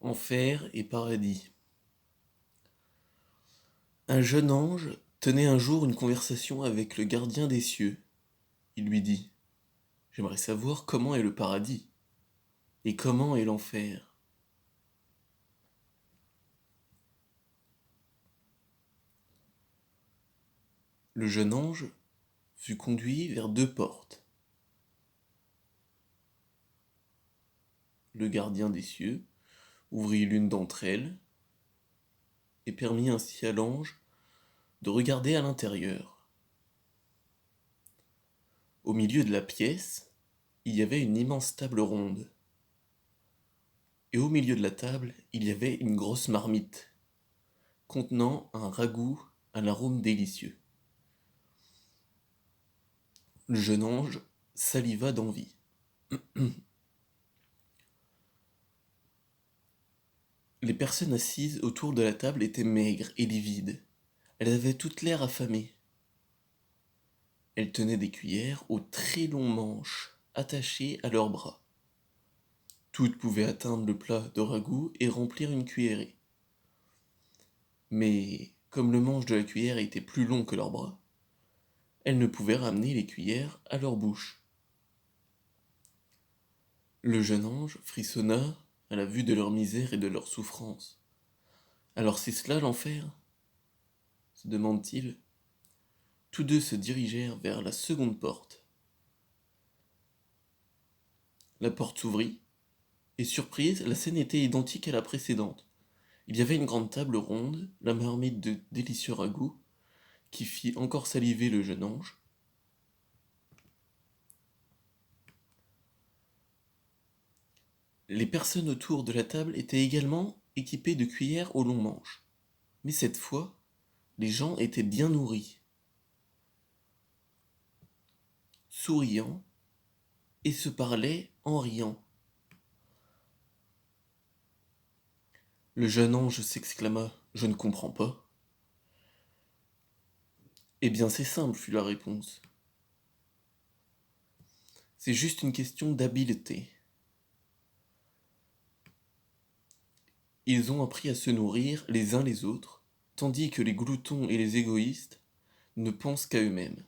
Enfer et paradis. Un jeune ange tenait un jour une conversation avec le gardien des cieux. Il lui dit : « J'aimerais savoir comment est le paradis et comment est l'enfer. » Le jeune ange fut conduit vers deux portes. Le gardien des cieux ouvrit l'une d'entre elles et permit ainsi à l'ange de regarder à l'intérieur. Au milieu de la pièce, il y avait une immense table ronde. Et au milieu de la table, il y avait une grosse marmite contenant un ragoût à l'arôme délicieux. Le jeune ange saliva d'envie. Les personnes assises autour de la table étaient maigres et livides. Elles avaient toutes l'air affamées. Elles tenaient des cuillères aux très longs manches attachées à leurs bras. Toutes pouvaient atteindre le plat de ragoût et remplir une cuillerée. Mais comme le manche de la cuillère était plus long que leurs bras, elles ne pouvaient ramener les cuillères à leur bouche. Le jeune ange frissonna à la vue de leur misère et de leur souffrance. « Alors c'est cela l'enfer ?» se demande-t-il. Tous deux se dirigèrent vers la seconde porte. La porte s'ouvrit, et surprise, la scène était identique à la précédente. Il y avait une grande table ronde, la marmite de délicieux ragoût, qui fit encore saliver le jeune ange. Les personnes autour de la table étaient également équipées de cuillères aux longs manches. Mais cette fois, les gens étaient bien nourris, souriants, et se parlaient en riant. Le jeune ange s'exclama : « Je ne comprends pas. » Eh bien, c'est simple, fut la réponse. C'est juste une question d'habileté. Ils ont appris à se nourrir les uns les autres, tandis que les gloutons et les égoïstes ne pensent qu'à eux-mêmes.